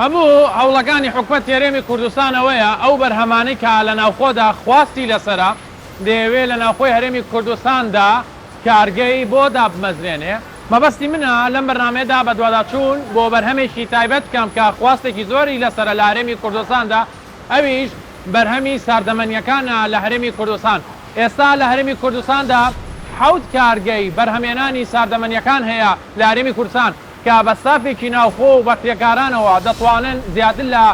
هەموو هەوڵەکانی حکومەت هێرێمی کوردستانەوەیە ئەو بەرهەمانەی کە لە ناوخۆدا خواستی لەسرە دەیەوێت لە ناوخۆی هەرێمی کوردستاندا کارگەی بۆ دابمەزرێنێ. مەبەستی منە لەم بەرنامەیەدا بە دوواداچوون بۆ بەرهەمێکی تایبەت بکەم کە خواستێکی زۆری لەسرە لە هەرێمی کوردستاندا، ئەویش بەرهەمی ساردەمەنیەکانە لە هەرێمی کوردستان. ئێستا لە هەرێمی کوردستاندا حەوت کارگەی بەرهەمێنانی ساردەمەنیەکان هەیە لە هەرێمی کوردستان کە بە سافێکی ناوخۆ و بەختیەکارانەوە دەتوانن زیاتر لە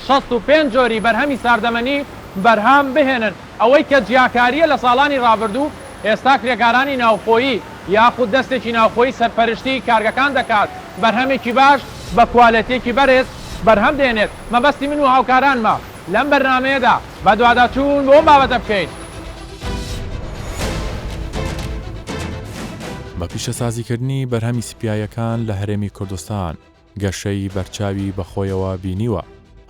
65 جۆری بەرهەمی ساردەمەنی بەرهەم بهێنن. ئەوەی کە جیاکاریە لە ساڵانی ڕابردوو ئێستا کرێکارانی ناوخۆیی یاخود دەستێکی ناوخۆی سەرپەرشتی کارگەکان دەکات بەرهەمێکی باش بە کوالەتێکی بەرز بەرهەم دێنێت. مەبەستی من و هاوکارانمە لەم بەرنامەیەدا بە دوواداچوون بۆ بابەتە بکەین. بە پیشەسازیکردنی بەرهەمی سپایەکان لە هەرێمی کوردستان گەشەی بەرچاوی بەخۆیەوە بینیوە.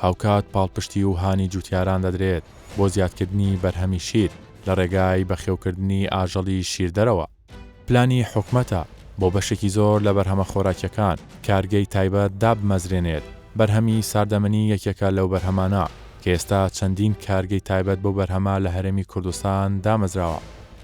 هاوکات پاڵپشتی و هانی جوتیاران دەدرێت بۆ زیادکردنی بەرهەمی شیر لە ڕێگای بەخێوکردنی ئاژەڵی شیردەرەوە. پلانی حکومەتە بۆ بەشێکی زۆر لە بەرهەمە خۆراکیەکان کارگەی تایبەت دابمەزرێنێت. بەرهەمی ساردەمەنی یەکێکە لەو بەرهەمانە کە ئێستا چەندین کارگەی تایبەت بۆ بەرهەمە لە هەرێمی کوردستان دامەزراوە.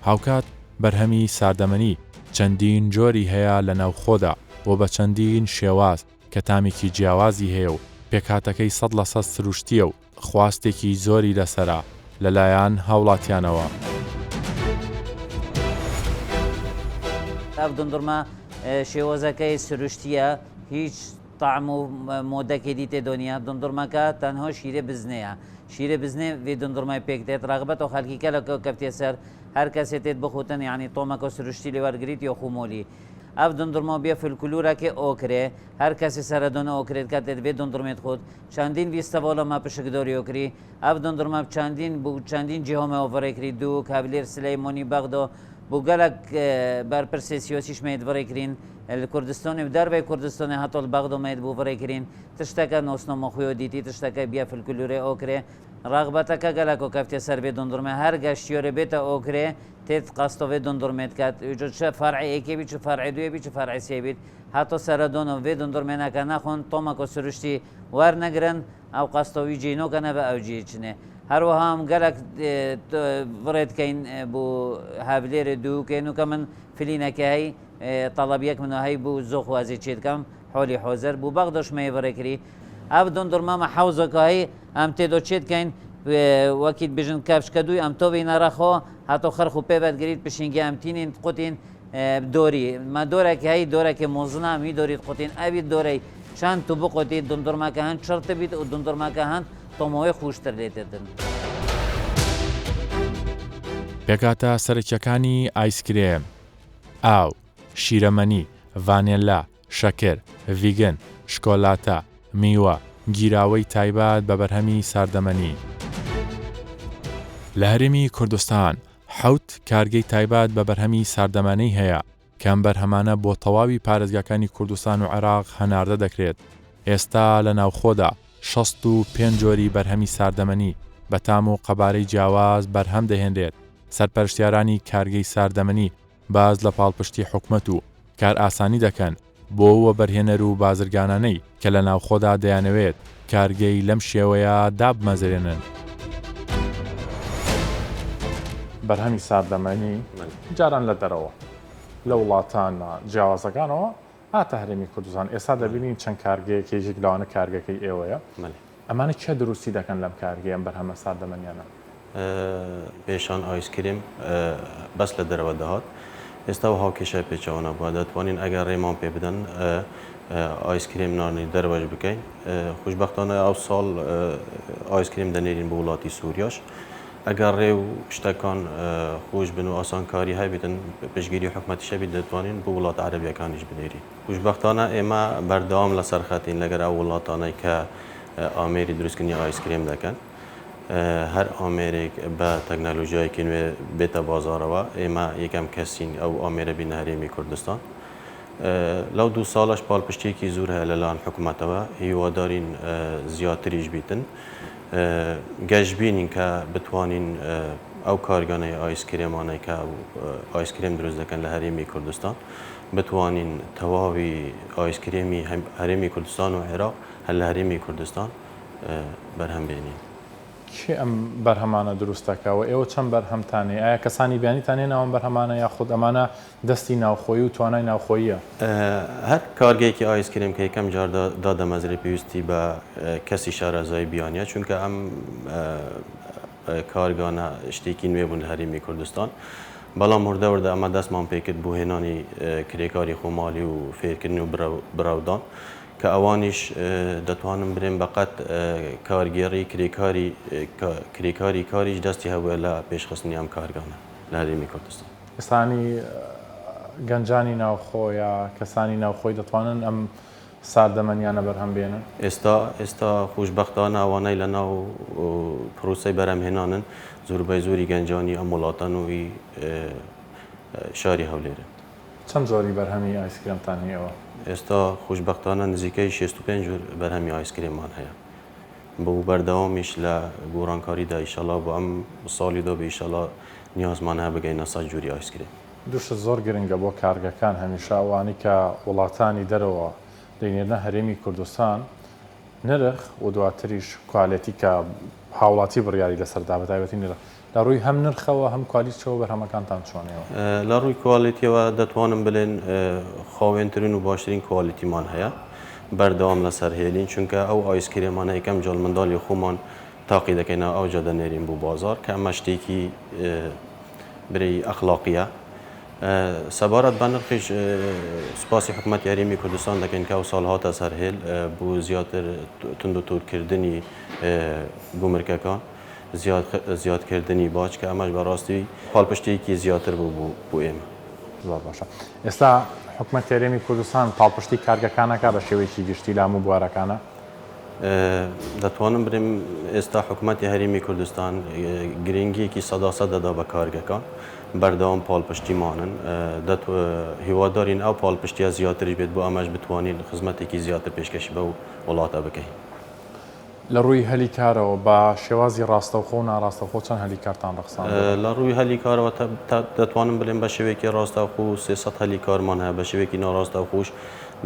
هاوکات بەرهەمی ساردەمەنی چەندین جۆری هەیە لە ناوخۆدا بۆ بە چەندین شێواز کە تامێکی جیاوازی هەیە و پێکاتەکەی 100% سروشتیە و خواستێکی زۆری لەسرە لەلایەن هاوڵاتیانەوە. ئەو دندڕمە شێوەزەکەی سروشتیە، هیچ طعم و مۆدەکی دیتێ دنیا. دندڕمەکە تەنها شیرە بزنەیە، شیرە بزنێ وێ دندڕمای پێک دێت ڕاغبەت و خەڵکیکە لە کەفتێ سەر هەر کەسێ تێت بخوتن، یعنی تۆمەکە سروشتی لێوەرگریت یا خومۆلی. ئەف دندڕمە بێ فلکولورەکە ئۆکرێ هەر کەسی سەردۆنە ئۆکرێت کە دێت بێ دندڕمێت خۆت چەندین ویستەڤۆڵە ما پشکدۆری ئۆکری. ئەف دندڕمە چەندین بوو چەندین جیهۆمە ئۆڤەڕێکری دوو کابلێر سلەیمۆنی بەغدۆ بوو گەلک بەرپرسێ سیۆسیش مێت بڕێکرین لە کوردستانی دەربەی کوردستانی هەتۆڵ بەغدۆ مێت بوو بڕێکرین تشتەکە نۆسنۆمەخۆیۆ دیتی تشتەکە بیا فلکولورێ ئۆکرێ ڕاغبەتەکە گەلک و کەفتێ سەر بێ دندڕمە هەر گەشتیۆرە بێتە ئۆکرێ تێت قاستۆڤێ دندڕمێت کات چه فەرعی یەکێ بیت چ فەرعی دوێ بیت چ فەرعی سێ بیت هاتۆ سەرەدۆنە وێ دندڕمێنەکە ناخۆن تۆمەکۆ سروشتی وەرنەگرن ئەو قاستۆوی جینۆکەنە بە ئەو جیچنێ. هەروەها ئەم گەلک بڕێتکەین بۆ هاولێرە دووکەین و کە من فلینەکە هەی تەڵەبیەک منە هەی بوو زۆخوازی چێتکەم حۆلی حۆزەر بوو بەغدۆشمەیە بڕێکری. ئەو دندڕمەمە حەوزەکە هەی ئەم تێدۆ چێتکەین وەکیت بژن کەفشکە دوی ئەم تۆبی نەڕەخۆ هاتۆ خەرخ و پێبەتگریت پشینگی ئەمتینین قوتین دۆری مە دۆرەکە هەی دۆرەکە مۆزنا می دۆریت قوتین ئەوی دۆرەی چەند تو بقوتی دندڕمەکە هەند چڕتە بیت و دندڕمەکە هەند تۆمەوەی خوشتر لێتدن. پێکاتە سەرەکیەکانی ئایسکرێم، ئاو، شیرەمەنی، ڤانێلا، شەکر، ڤیگن، شکۆلاتە، میوە، گیراوەی تایبەت بە بەرهەمی ساردەمەنی. لە هەرێمی کوردستان حەوت کارگەی تایبەت بە بەرهەمی ساردەمەنەی هەیە کەم بەرهەمانە بۆ تەواوی پارێزگاکانی کوردستان و عێراق هەناردە دەکرێت. ئێستا لە ناوخۆدا 65 جۆری بەرهەمی ساردەمەنی بە تام و قەبارەی جیاواز بەرهەم دەهێنرێت. سەرپەرشتیارانی کارگەی ساردەمەنی باز لە پاڵپشتی حکومەت و کار ئاسانی دەکەن بۆ وە بەرهێنەر و بازرگانانەی کە لە ناوخۆدا دەیانەوێت کارگەی لەم شێوەیە دابمەزرێنن. بەرهەمی ساردەمەنی جاران لە دەرەوە لە وڵاتان جیاوازەکانەوە هاتە هەرێمی کوردستان. ئێستا دەبینین چەند کارگەیەکێژێک لەوانە کارگەکەی ئێوەیە. ئەمانە چه دروستی دەکەن لەم کارگەیە ئەم بەرهەمە ساردەمەنیانە؟ پێشان ئایسکریم بەس لە دەرەوە دەهات. ئێستا و هاوکێشە پێچەوەنە بووە دەتوانین ئەگەر ڕێمان پێ بدەن ئایسکریم نانی دەروەش بکەین. خوشبەختانە ئەو ساڵ ئایسکریم دەنێرین بە وڵاتی سووریاش. ئەگەر ڕێ و شتەکان خۆش بن و ئاسانکاری هەبێتن پشگیری حکومەتیشە بیت دەتوانین بۆ وڵات عەرەبیەکانیش بنێرین. خوشبەختانە ئێمە بەردەوام لەسەر خەتین لەگەر ئەو وڵاتانەی کە ئامێری دروستکردنی ئایسکریم دەکەن. هەر ئامێرێک بە تەکنەلۆژیایەکی نوێ بێتە بازارەوە ئێمە یەکەم کەسین ئەو ئامێرە بینە هەرێمی کوردستان. لەو دوو ساڵەش پاڵپشتێکی زۆر هەیە لەلایەن حکومەتەوە هیوادارین زیاتریش بیتن. گەشتبینین کە بتوانین ئەو کارگانەی ئایسکرێمانەی کە ئایسکرێم دروست دەکەن لە هەرێمی کوردستان بتوانین تەواوی ئایسکرێمی هەرێمی کوردستان و عێراق هەر لە هەرێمی کوردستان بەرهەم بێنین. کێ ئەم بەرهەمانە دروستەکەەوە ئێوە چەند بەرهەمتانێ ئایا کەسانی بیانیتانێ ناوم بەرهەمانە یاخود ئەمانە دەستی ناوخۆی و توانای ناوخۆییە؟ هەر کارگەیەکی ئایسکرێم کە یەکەم جار دادەمەزرێ پێویستی بە کەسی شارەزای بیانە چونکە ئەم کارگانە شتێکی نوێ بوون لە هەرێمی کوردستان بەڵام وردەوردە ئەمە دەستمان پێکرد بۆ هێنانی کرێکاری خۆماڵی و فێرکردنی و براودان کە ئەوانیش دەتوانم برێن بەقەت کارگێڕی کرێکاری کاریش دەستی هەبووە لە پێشخستنی ئەم کارگانە لە هەرێمی کوردستان. کەسانی گەنجانی ناوخۆیە کەسانی ناوخۆی دەتوانن ئەم ساردەمەنیانە بەرهەم بێنن؟ ئێستا خوشبەختانە ئەوانەی لە ناو پرۆسەی بەرهەمهێنانن زۆربەی زۆری گەنجانی ئەم وڵاتانەوەی شاری هەولێرە. چەند جۆری بەرهەمی ئایسکرێمتان هەیەەوە؟ ئێستا خوشبەختانە نزیکەی 65 جور بەرهەمی ئایسکرێمان هەیە بۆ بەردەوامیش لە گۆڕانکاریدا ئیشەڵا بۆ ئەم ساڵی دۆ بە ئیشەڵا نیازمان هەیە بگەینە 100 جووری ئایسکرێم. دووشە زۆر گرنگە بۆ کارگەکان هەمیشە ئەوانی کە وڵاتانی دەرەوە دەینێنە هەرێمی کوردستان نرخ و دواتریش کوالەتی کە هاوڵاتی بڕیاری لەسەردا بەتایبەتی نرخ لە ڕووی هەم نرخەوە هەم کوالیتەوە بەرهەمەکانتان چۆنەوە؟ لە ڕووی کوالیتیەوە دەتوانم بڵێن خاوێنترین و باشترین کوالیتیمان هەیە بەردەوام لەسەر هێلین چونکە ئەو ئایسکرێمانە یەکەم جۆڵ منداڵی خۆمان تاقی دەکەینەوە ئەو جا دەنێرین بۆ بازار کە ئەمە شتێکی برەی ئەخلاقیە. سەبارەت بە نرخیش سوپاسی حکوومەتی هەرێمی کوردستان دەکەین کە ئەو ساڵ هاتە سەر هێل بۆ زیاتر تند و تورکردنی گومرگەکان زیادکردنی باج کە ئەمەش بەڕاستی پاڵپشتێکی زیاتر بوو بۆ ئێمە. زۆر باشە. ئێستا حکوومەتی هەرێمی کوردستان پاڵپشتی کارگەکانەکە بە شێوەیەکی گشتی لە هەموو بوارەکانە؟ دەتوانم بریم ئێستا حکوومەتی هەرێمی کوردستان گرنگیەکی سەداسە دەدا بە کارگەکان بەردەوام پاڵپشتیمانن هیوادارین ئەو پاڵپشتیە زیاتریش بێت بۆ ئەمەش بتوانین خزمەتێکی زیاتر پێشکەشی بە وڵاتە بکەین. لە ڕووی هەلی کارەوە بە شێوازی ڕاستەوخۆ و ناڕاستەوخۆ چەند هەلی کارتان ڕخسان؟ لە ڕووی هەلی کارەوە دەتوانم بڵێن بە شێوەیەکی ڕاستەوخۆ 300 هەلی کارمان هەیە بە شێوەیەکی ناڕاستەوخۆش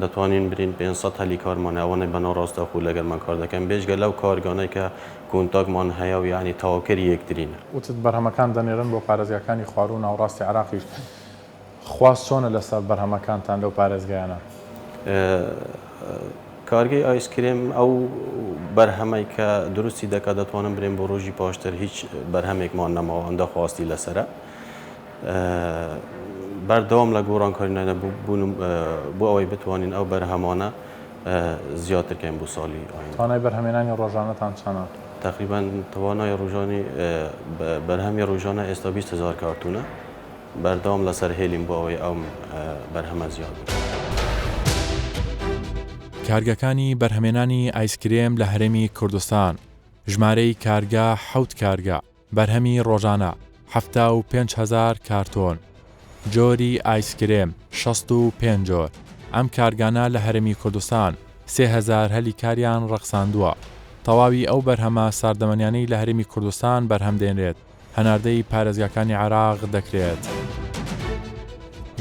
دەتوانین برین 500 هەلی کارمان ئەوانەی بە ناڕاستەوخۆ لەگەڵمان کار دەکەن بێژگە لەو کارگانەی کە کۆنتاکمان هەیە و یعنی تاواکەری یەکترینە. وتت بەرهەمەکان دەنێرن بۆ پارێزگاکانی خوار و ناوڕاستی عراقیش خواست چۆنە لەسەر بەرهەمەکانتان لەو پارێزگایانە؟ کارگەی ئایسکرێم ئەو بەرهەمەی کە دروستی دەکات دەتوانم برێن بۆ ڕۆژی پاشتر هیچ بەرهەمێکمان نەماوە ئەندە خواستی لەسرە بەردەوام لە گۆڕانکارینە بۆ ئەوەی بتوانین ئەو بەرهەمانە زیاترکەین بۆ ساڵی ئایندا. توانای بەرهەمێنانی ڕۆژانەتان چەندە؟ تقریبا توانای ڕۆژانی بەرهەمی ڕۆژانە ئێستا 20,000 کارتونە بەردەوام لەسەر هێلین بۆ ئەوەی ئەو بەرهەمە زیاد بێت. کارگەکانی بەرهەمێنانی ئایسکرێم لە هەرێمی کوردستان ژمارەی کارگا 7 کارگا بەرهەمی ڕۆژانە 75,000 کارتۆن جۆری ئایسکرێم 65 جۆر ئەم کارگانە لە هەرێمی کوردستان 3,000 هەلی کاریان ڕەخساندووە. تەواوی ئەو بەرهەمە ساردەمەنیانەی لە هەرێمی کوردستان بەرهەم دێنرێت هەناردەی پارێزگاکانی عێراق دەکرێت.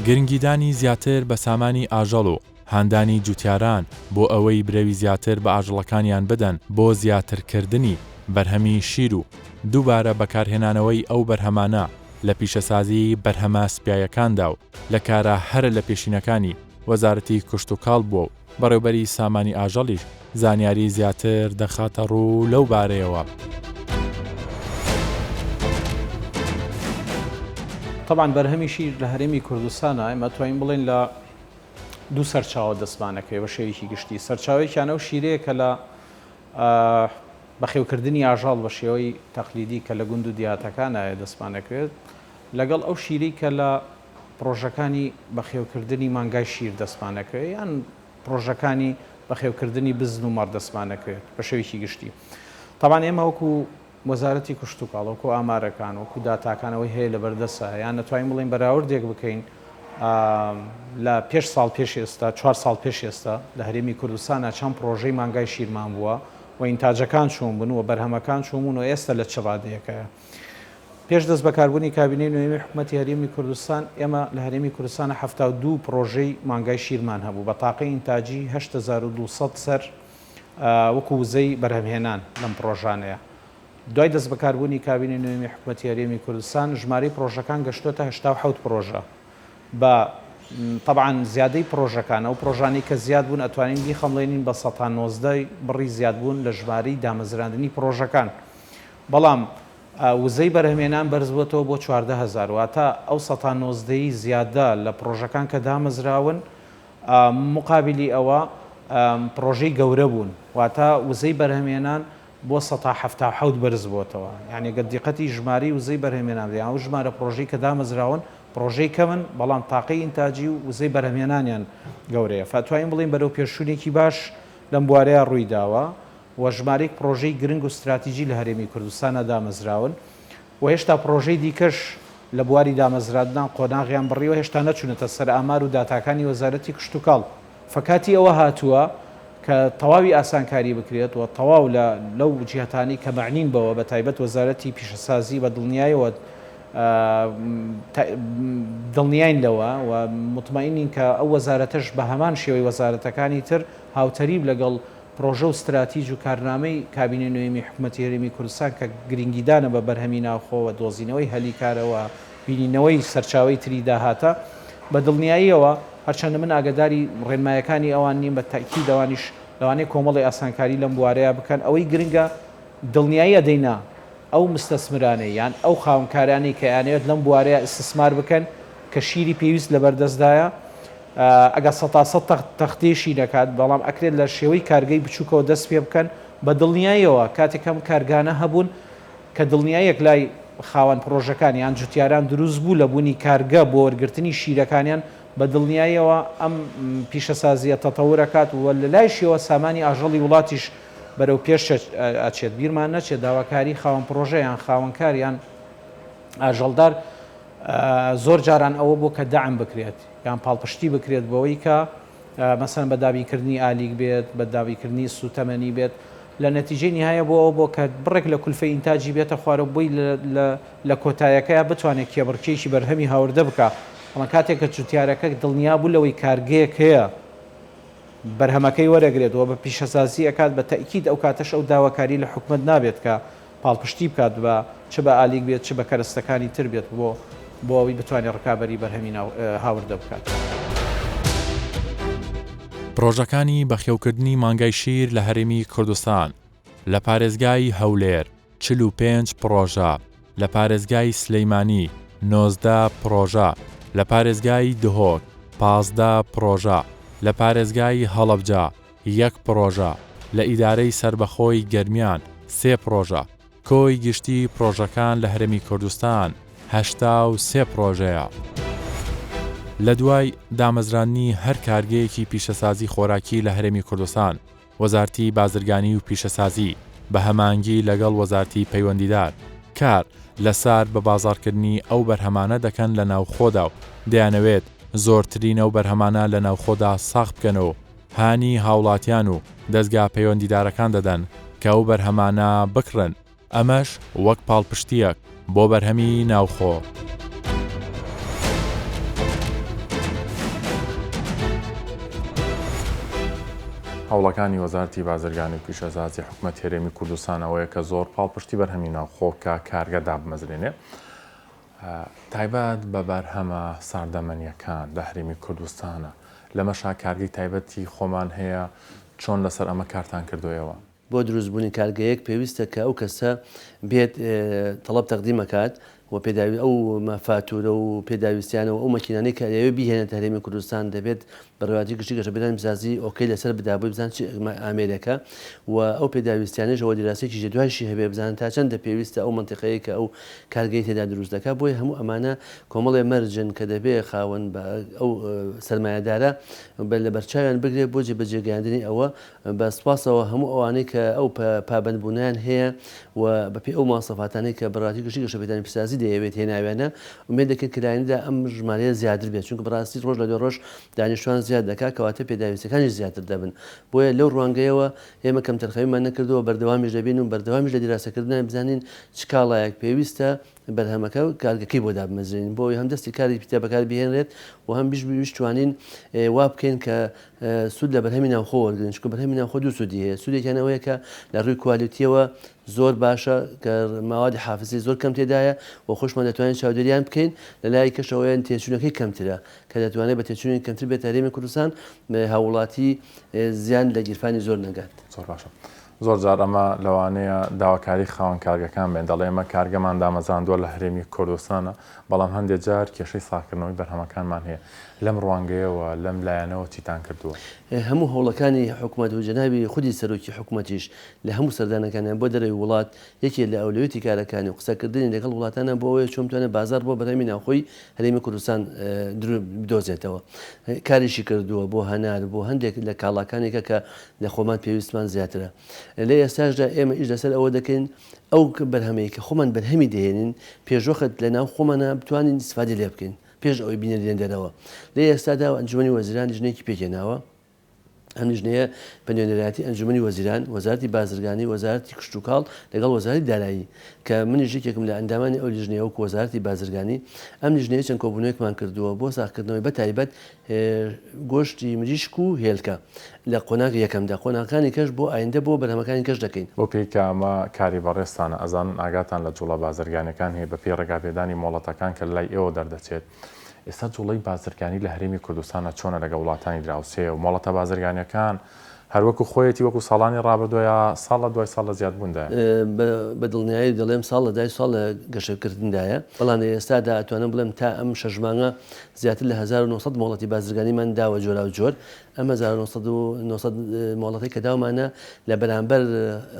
گرنگیدانی زیاتر بە سامانی ئاژەڵ و هاندانی جوتیاران بۆ ئەوەی برەوی زیاتر بە ئاژەڵەکانیان بدەن بۆ زیاترکردنی بەرهەمی شیر و دووبارە بەکارهێنانەوەی ئەو بەرهەمانە لە پیشەسازی بەرهەمە سپیایەکاندا و لە کارە هەرە لە پێشینەکانی وەزارەتی کوشت و کاڵ بووە و بەڕێوبەری سامانی ئاژەڵیش زانیاری زیاتر دەخاتە ڕوو لەو بارەیەوە. طبعا بەرهەمی شیر لە هەرێمی کوردستانە ئێمە توانین بڵێن لە دوو سەرچاوە دەستمانەکەی بە شێوەیەکی گشتی. سەرچاوێکیانە و شیرەیە کە لە بەخێوکردنی ئاژاڵ بە شێوەی تەقلیدی کە لە گوند و دیاتەکانایە دەستمانەکرێت لەگەڵ ئەو شیری کە لە پرۆژەکانی بەخێوکردنی مانگای شیر دەستمانەکەوێت یان پرۆژەکانی بەخێوکردنی بزن و مەڕ دەستمانەکرێت بە شێوەیەکی گشتی. طبعا ئێمە وەکو وەزارەتی کوشت و کاڵ وەکو ئامارەکان وەکو داتاکانەوەی هەیە لە بەردەسە یان نەتوانین بڵێن بەراوردێک بکەین لە پێش ساڵ پێش ئێستا 4 ساڵ پێش ئێستا لە هەرێمی کوردستانە چەند پرۆژەی مانگای شیرمان بووە و ئینتاجەکان چۆن بوون و بەرهەمەکان چۆن بوون و ئێستا لە چ ڕادەیەکەیە. پێش دەست بەکاربوونی کابینەی نوێمی حکوومەتی هەرێمی کوردستان ئێمە لە هەرێمی کوردستانە 72 پرۆژەی مانگای شیرمان هەبوو بە تاقی ئینتاجی 8200 سەر وەکو وزەی بەرهەمهێنان لەم پرۆژانەیە. دوای دەست بەکاربوونی کابینەی نوێمی حکوومەتی هەرێمی کوردستان ژمارەی پرۆژەکان گەشتۆتە 87 پرۆژە بە طبعاً زیادەی پرۆژەکان ئەو پرۆژانی کە زیاد بوون ئەتوانین بیخەمڵێنین بە 190 بڕی زیاد بوون لە ژمارەی دامەزراندنی پرۆژەکان. بەڵام وزەی بەرهەمێنان بەرزبووەتەوە بۆ 14,000 واتە ئەو 190 زیادە لە پرۆژەکان کە دامەزراون مقابلی ئەوە پرۆژەی گەورە بوون واتە وزەی بەرهەمێنان بۆ 177 بەرز بووەتەوە. یعنی گەردیقەتی ژماری وزەی بەرهەمێنان ئەو ژمارە پرۆژەی کە دامەزراون پرۆژەی کەمن بەڵام تاقی ئینتاجی و وزەی بەرهەمێنانیان گەورەیە. فاتوانین بڵین بەرەو پێشوونێکی باش لەم بوارەیە ڕوویداوە و ژمارەی پرۆژەی گرنگ و استراتیژی لە هەرێمی کوردستانە دامەزراون و هێشتا پرۆژەی دیکەش لە بواری دامەزراندان قۆناغیان بڕیوە هێشتا نەچوونەتە سەر ئامار و داتاکانی وەزارەتی کشت و کاڵ. فکاتی ئەوە هاتووە کە تەواوی ئاسانکاری بکرێت و تەواو لەو جیهتانی کە معنین بەوە بە تایبەت وەزارەتی پیشەسازی بە دڵنیایەوە دڵنیاین لەوە و مطمئنین کە ئەو وەزارەتەش بە هەمان شێوەی وەزارەتەکانی تر هاوتەریب لەگەڵ پرۆژە و استراتیژ و کارنامەی کابینەی نوێمی حکوومەتی هەرێمی کوردستان کە گرنگیدانە بە بەرهەمی ناوخۆوە دۆزینەوەی هەلیکارەوە بینینەوەی سەرچاوی تری داهاتە بە دڵنیاییەوە هەرچەندە من ئاگداری ڕێنمایەکانی ئەوان نیم بە تاکید ئەوانیش لەوانەیە کۆمەڵی ئاسانکاری لەم بوارەیە بکەن ئەوەی گرنگە دڵنیایی ئەدەینا ئەو مستەسمرانەی یان ئەو خاونکارانی کە یانەوێت لەم بوارەیە استثمار بکەن کە شیری پێویست لە بەردەستدایە ئەگە 100 تەختێشی دەکات بەڵام ئەکرێت لە شێوەی کارگەی بچووکەوە دەست پێ بکەن بە دڵنیاییەوە کاتێکم کارگانە هەبوون کە دڵنیایەک لای خاوەن پرۆژەکان یان جوتیاران دروست بوو لە بوونی کارگە بۆ وەرگرتنی شیرەکانیان بە دڵنیاییەوە ئەم پیشەسازیە تەتەورەکات و لە لای شێوە سامانی ئاژەڵی وڵاتیش بەرەو پێش ئەچێت بیرمان نەچێت داواکاری خاوەن پرۆژەیان خاوەنکاریان ئاژەڵدار زۆر جاران ئەوە بۆ کە داعم بکرێت یان پاڵپشتی بکرێت بەوەی کە مەسەن بە دابینکردنی ئالیک بێت بە دابینکردنی سوتەمەنی بێت لە نەتیجەی نهایە بۆ ئەو بۆ کە بڕێک لە کولفەی ئینتاجی بێتە خوارە بۆی لە کۆتایەکەیە بتوانێت کێبڕکێکی بەرهەمی هاوردە بکە ئەمە کاتێک کە جوتیارەکە دڵنیا بوو لەوەی کارگەیەک هەیە بەرهەمەکەی وەرەگرێتەوە بە پیشەسازی ئەکات بە تەکید ئەو کاتەش ئەو داواکاری لە حکومت نابێت کە پاڵپشتی بکات بە چ بە ئالیک بێت چ بە کەرەستەکانی تر بێت بۆ ئەوی بتوانێت ڕکابەری بەرهەمی هاوردە بکات. پرۆژەکانی بەخێوکردنی مانگای شیر لە هەرێمی کوردستان لە پارێزگای هەولێر 45 پرۆژە، لە پارێزگای سلەیمانی 19 پرۆژە، لە پارێزگای دهۆک 15 پرۆژە، لە پارێزگای هەڵەبجە 1 پرۆژە، لە ئیدارەی سربەخۆی گەرمیان 3 پرۆژە. کۆی گشتی پرۆژەکان لە هەرێمی کوردستان 83 پرۆژەیە. لە دوای دامەزرانی هەر کارگەیەکی پیشەسازی خۆراکی لە هەرێمی کوردستان وەزارتی بازرگانی و پیشەسازی بە هەمانگی لەگەڵ وەزارتی پەیوەندیدار کار لەسار بە بازاڕکردنی ئەو بەرهەمانە دەکەن لە ناوخۆدا و دەیانەوێت زۆرترین ئەو بەرهەمانە لە ناوخۆدا ساغ بکەنەوە هانی هاوڵاتیان و دەستگا پەیوەندیدارەکان دەدەن کە ئەو بەرهەمانە بکڕن ئەمەش وەک پاڵپشتیەک بۆ بەرهەمی ناوخۆ. هەوڵەکانی وەزارتی بازرگانی و پیشەسازی حکوومەت هەرێمی کوردستانەوەیە کە زۆر پاڵپشتی بەرهەمی ناوخۆکە کارگە دابمەزرێنێ تایبەت بە بەرهەمە ساردەمەنیەکان لە هەرێمی کوردستانە لەمەشا کارگەی تایبەتی خۆمان هەیە چۆن لەسەر ئەمە کارتان کردویەوە بۆ دروستبوونی کارگەیەک پێویستە کە ئەو کەسە بێت تەڵەب تەقدیمەکات و پێداوی ئەو مەفاتورە و پێداویستیانەوە ئەو مەکینانەی کە ئەوێ بیهێنێت هەرێمی کوردستان دەبێت بەڕێوەتی گشتی گەشە بدان بزازی ئۆکەی لەسەر بدابووی بزان ئامێرەکە و ئەو پێداویستیانەژەوە دیراسێکی ژە دوایشی هەبێ بزانن تا چەندە پێویستە ئەو منتیقەیە کە ئەو کارگەی تێدا دروست دەکات بۆی هەموو ئەمانە کۆمەڵێ مەرجن کە دەبێ خاوەن بە ئەو سەرمایەدارە لە بەرچاویان بگرێت بۆ جێبەجێگەاندنی ئەوە بە سوپاسەوە هەموو ئەوانەی کە ئەو پابەندبوونیان هەیە و بەپێ ئەو ماسەفاتانەی کە بەڕاتی گشتی گەشە بدانی پیسازی دەیەوێت هێناوێنە ومێ دەکرد کلایەندا ئەم ژمارەیە زیاتر بێت چونکە بەڕاستی ڕۆژ لە دو ڕۆژ دانیشتوان زیاد دەکات کەواتە پێداویستەکانی زیاتر دەبن بۆیە لەو ڕوانگەیەوە ئێمە کەم تەرخەویمان نەکردەوە بەردەوامیش دەبین و بەردەوامیش لە دیراسەکردن بزانین چ کاڵایەک پێویستە بەرهەمەکە و کارگەکەی بۆ دابمەزرێن بۆی هەم دەستی کاری پیتە بەکار بهێنرێت و هەم بیشتوانین وا بکەین کە سوود لە بەرهەمی ناوخۆ وەرگن چکە بەرهەمی ناوخۆ دوو سوودی هەیە سوودێکیانەوەیە کە لە ڕووی کوالیتیەوە زۆر باشە کە ماوادی حافزی زۆر کەم تێدایە و خۆشمان دەتوانین چاودێریان بکەین لە لای کەشەوەیان تێچوونەکەی کەمترە کە دەتوانێت بە تێچوونی کەمتر بێت هەرێمی کوردستان هاوڵاتی زیان لە گیرفانی زۆر نەگات. زۆر باشە. زۆر جار ئەمە لەوانەیە داواکاری خاوەن کارگەکان بێن دەڵێ ئێمە کارگەمان دامەزاندووە لە هەرێمی کوردستانە بەڵام هەندێک جار کێشەی ساکردنەوەی بەرهەمەکانمان هەیە لەم ڕوانگەیەوە لەم لایەنەوە چیتان کردووە. هەموو هەوڵەکانی حکوومەت و جەنابی خودی سەرۆکی حکوومەتیش لە هەموو سەردانەکانیان بۆ دەرەوەی وڵات یەکێک لە ئەولویەتی کارەکانی و قسەکردنی لەگەڵ وڵاتانە بۆ ئەوەیە چۆن بتوانێت بازار بۆ بەرهەمی ناوخۆی هەرێمی کوردستان بدۆزێتەوە. کاریشی کردووە بۆ هەنار بۆ هەندێک لە کاڵاکانێکە کە لە خۆمان پێویستمان زیاترە. لە ئێستاشدا ئێمە ئیش لەسەر ئەوە دەکەین ئەو بەرهەمەیە کە خۆمان بەرهەمی دەهێنین پێشوەخت لە ناو خۆمانە بتوانین استفادە لێ بکەین پێش ئەوەی بینێن دەرەوە. لە ئێستادا ئەنجومەنی وەزیران ژنێکی پێکێناوە ئەم لیژنەیە پەنیۆنەرایەتی ئەنجومەنی وەزیران وەزارەتی بازرگانی وەزارەتی کشت و کاڵ لەگەڵ وەزارەتی دارایی کە منیش یەکێکم لە ئەندامانی ئەو لیژنەیە وەکو وەزارەتی بازرگانی ئەم لیژنەیە چەند کۆبوونەوەیەکمان کردووە بۆ ساختکردنەوەی بەتایبەت گۆشتی مریشک و هێلکە لە قۆناغی یەکەمدا قۆناغەکانی کەش بۆ ئایندە بۆ بەرهەمەکانی کەش دەکەین. بۆ پێی کە ئەمە کاری بەڕێستانە ئەزان ئاگاتان لە جوڵە بازرگانەکان هەیە بە پێی ڕێگاپێدانی مۆڵەتەکان کە لای ئێوە دەردەچێت. ئێستا جوڵەی بازرگانی لە هەرێمی کوردستانە چۆنە لەگە وڵاتانی دراوسێ و مۆڵەتە بازرگانیەکان هەروەکو خۆیەتی وەکو ساڵانی ڕابردووە ساڵە دوای ساڵ لە زیاد بووندا بە دڵنیایی دەڵێم ساڵ لە دای ساڵ لە گەشەکردندایە بەڵام ئێستادا ئەتوانم بڵێم تا ئەم شەژمانگە زیاتر لە 1900 مۆڵەتی بازرگانیمان داوە جۆرا و جۆر ئەمە 1900 مۆڵەتی کە داومانە لە بەرامبەر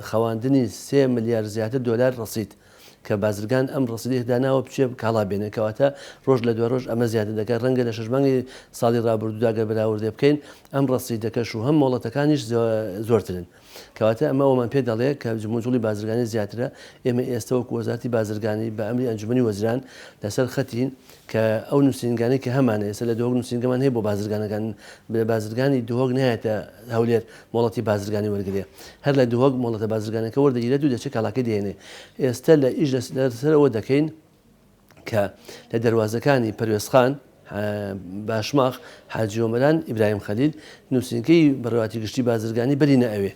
خەواندنی 3 ملیار زیاتر دۆلار ڕسیت کە بازرگان ئەم ڕسیدی داناوە بچێ کاڵا بێنێ کەواتە ڕۆژ لە دوای ڕۆژ ئەمە زیاتر دەکات ڕەنگە لە شەژمانگی ساڵی ڕابردووداگە بەراوردێ بکەین ئەم ڕسیدەکەش و هەم مۆڵەتەکانیش زۆرترن کەواتە ئەمە ئەومان پێ دەڵێ کە جمهوری بازرگانی زیاترە ئێمە ئێستا وەکو وەزارەتی بازرگانی بە ئەمری ئەنجومەنی وەزیران لەسەر خەتین کە ئەو نووسینگانەی کە هەمانە ئێستا لە دۆگ نووسینگەمان هەیە بۆ بازرگانەکان بازرگانی دۆگ نایەتە هەولێر مۆڵەتی بازرگانی وەرگێ هەر لە دۆگ مۆڵەتە بازرگانەکە وەردەگیرێت و دەچێت کاڵاکەی دێنێ ئێستا لە ئیش لەسەرەوە دەکەین کە لە دەواازەکانی پەروێزخان باشماخ حاجی ئۆمەران ئیبراهیم خەلیل نووسینگەی بەڕێواتی گشتی بازرگانی بەرینە ئەوێ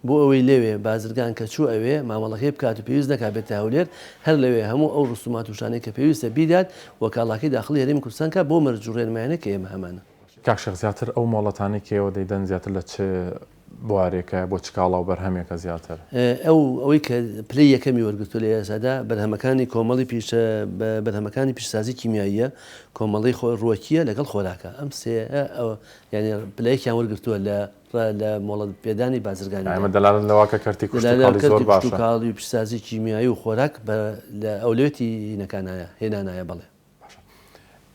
بۆ ئەوەی لەوێ بازرگان کە چوو ئەوێ مامەڵەکەی بکات و پێویست نەکات بێت هەولێر هەر لەوێ هەموو ئەو ڕسومات وشانەی کە پێویستە بیدات وە کاڵاکەی داخلی هەرێمی کوردستان کە بۆ مەرجوڕێنمایانە کە ئێمە هەمانە. کاکشێخ زیاتر ئەو مۆڵەتانی کێوە دەیدەن زیاتر لە چ بوارێکە بۆ چکاڵا و بەرهەمێکە زیاتر ئەوەی کە پلی یەکەمی وەرگتو لە ئێسادا بەرهەمەکانی کۆمەڵی بەرهەمەکانی پیشسازی کیمیاییە کۆمەڵی ڕۆکیە لەگەڵ خۆراکە ئەم سێ ینی پلەیەکیان وەرگتووە لە مۆڵەت پێدانی بازرگانی ئەمە دەلالن لەواکە کەرتی کوشتتوکاڵی و پیشسازی کیمیایی و خۆراک لە ئەولێتی نەکانایە هێنانایە بڵێ.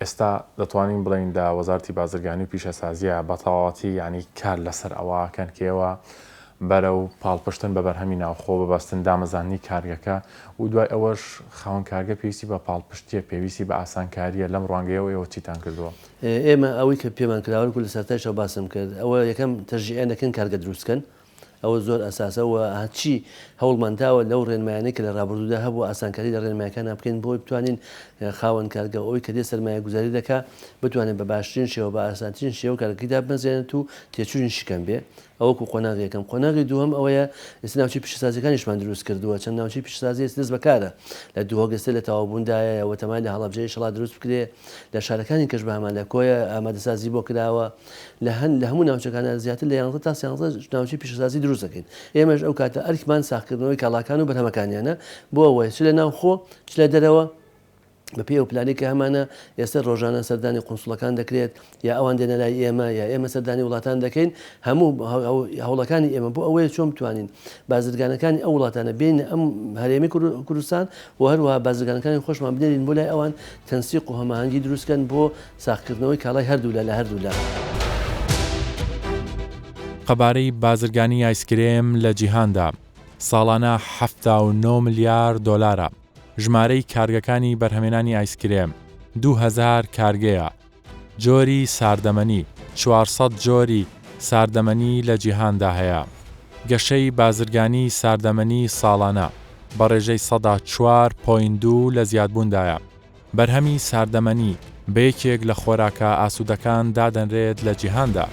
ئێستا دەتوانین بڵین دا وەزارەتی بازرگانی و پیشەسازیە بە تەواوەتی ینی کار لەسەر ئەوەکەن کێوە بەرە و پاڵپشتن بە بەرهەمی ناوخۆ بەبەستن دامەزانی کارگەکە و دوای ئەوەش خاوەن کارگە پێویستی بە پاڵپشتیە پێویستی بە ئاسانکاریە لەم ڕوانگەیەوە ئێوە چیتان کردووە؟ ئێمە ئەوەی کە پێمان کراوە لە سەرتاشەوە باسم کرد ئەوە یەکەم تەرژیعەکەن کارگە دروستکەن ئەوە زۆر ئەساسەوە هەچی هەوڵمانتاوە لەو ڕێنمایانەی کە لە ڕابردوودا هەبوو ئاسانکاری لە ڕێنمایەکان بکەین بۆی بتوانین خاوەن کارگە ئەوەی کە دێ سەرمایە گوزاری دەکا بتوانێت بە باشترین شێوە بە ئاسانترین شێوە کارگەکەیدا بمەزێنێت و تێچوونی شکەم بێ ئەوەکو قۆناغی یەکەم قۆناغی دووەم ئەوەیە ئێستا ناوچەی پیشەسازیەکانیشمان دروست کردووە چەند ناوچەی پیشەسازی دەست بەکارە لە دووهۆگەستە لە تەواوبووندایە وەتەمای لە هەڵەبجەی شڵا دروست بکرێ لە شارەکانی کەش بە هەمان لە کۆیە ئامادەسازی بۆ کراوە لە هەموو ناوچەکانە زیاتر لە 11 تا 13 ناوچەی پیشەسازی دروست دەکەین ئێمەش ئەو کاتە ئەرکمان ساختکردنەوەی کاڵاکان و بەرهەمەکانیانە بۆ ئەوەی چ لە ناو خۆ چ لە دەرەوە بەپێ ئەو پلانی کە هەمانە ئێستا ڕۆژانە سەردانی قونسوڵەکان دەکرێت یا ئەوان دێنە لای ئێمە یا ئێمە سەردانی وڵاتان دەکەین هەموو هەوڵەکانی ئێمە بۆ ئەوەیە چۆن بتوانین بازرگانەکانی ئەو وڵاتانە بین ئەم هەرێمی کوردستان و هەروەها بازرگانەکانی خۆشمان بدەین بۆ لای ئەوان تەنسیق و هەماهەنگی دروستکەن بۆ ساختکردنەوەی کاڵای هەردوو لە هەردوو لە قەبارەی بازرگانی ئایسکرێم لە جیهاندا ساڵانە 79 ملیار دۆلارە ژمارەی کارگەکانی بەرهەمێنانی ئایسکرێم 2000 کارگەیە جۆری ساردەمەنی 400 جۆری ساردەمەنی لە جیهاندا هەیە گەشەی بازرگانی ساردەمەنی ساڵانە بە ڕێژەی 4.2 لە زیادبووندایە. بەرهەمی ساردەمەنی بەیەکێک لە خۆراکە ئاسوودەکان دادەنرێت لە جیهاندا.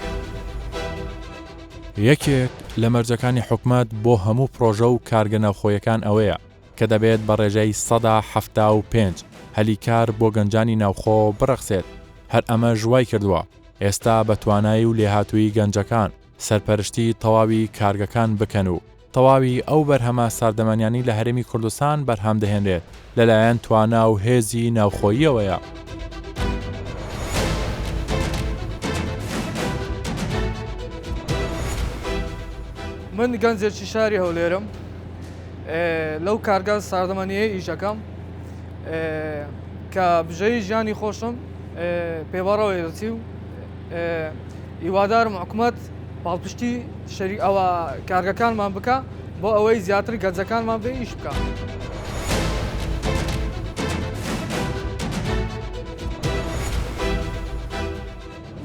یەکێک لە مەرجەکانی حکومەت بۆ هەموو پرۆژە و کارگە ناوخۆیەکان ئەوەیە کە دەبێت بە ڕێژەی 175 هەلیکار بۆ گەنجانی ناوخۆ بڕەخسێت. هەر ئەمە ژوای کردووە ئێستا بە توانایی و لێهاتووی گەنجەکان سەرپەرشتی تەواوی کارگەکان بکەن و تەواوی ئەو بەرهەمە ساردەمانیانی لە هەرێمی کوردستان بەرهەم دەهێنرێت لەلایەن توانا و هێزی ناوخۆییەوەیە. من گەنجێکی شاری هەولێرم لەو کارگە ساردەمەنیە ئیشەکەم کە بژەی ژیانی خۆشم پێوەڕەوەیەتی و هیوادارم حکومەت پاڵپشتی ئەوە کارگەکانمان بکە بۆ ئەوەی زیاتر گەنجەکانمان بێ ئیش بکە.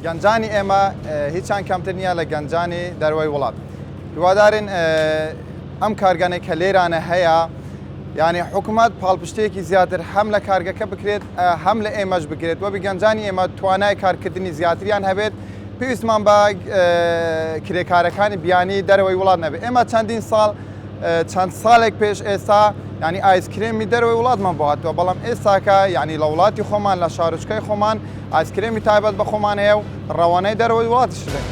گەنجانی ئێمە هیچیان کەمتر نییە لە گەنجانی دەروەی وڵات. هیوادارین ئەم کارگانێک کە لێرانە هەیە یعنی حکومەت پاڵپشتەیەکی زیاتر هەم لە کارگەکە بکرێت هەم لە ئێمەش بکرێت وە گەنجانی ئێمە توانای کارکردنی زیاتریان هەبێت پێویستمان بە کرێکارەکانی بیانی دەرەوەی وڵات نەبێت. ئێمە چەندین ساڵ چەند ساڵێک پێش ئێستا ینی ئایسکرێمی دەرەوەی وڵاتمان بۆ هاتووە بەڵام ئێستاکە ینی لە وڵاتی خۆمان لە شارچکەی خۆمان ئایسکرێمی تایبەت بە خۆمان هەیە و ڕەوانەی دەرەوەی وڵاتش دێت.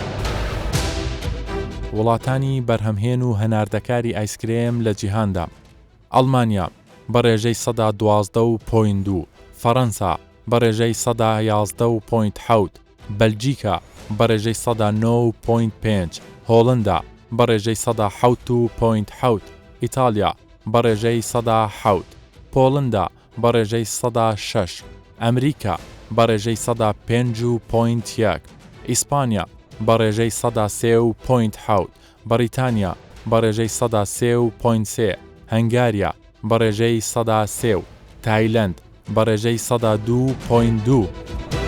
وڵاتانی بەرهەمهێن و هەناردەکاری ئایسکرێم لە جیهاندا: ئەڵمانیا بە ڕێژەی 112.2، فەڕەنسا بە ڕێژەی 111.7، بەلجیکا بە ڕێژەی 109.5، هۆڵندا بە ڕێژەی 107.7، ئیتالیا بە ڕێژەی 107، پۆڵندا بە ڕێژەی 106، ئەمریکا بە ڕێژەی 105.1، ئیسپانیا بە ڕێژەی 103.7، بەریتانیا بە ڕێژەی 103.3، هەنگاریا بە ڕێژەی 103، تایلەند بە ڕێژەی 102.2.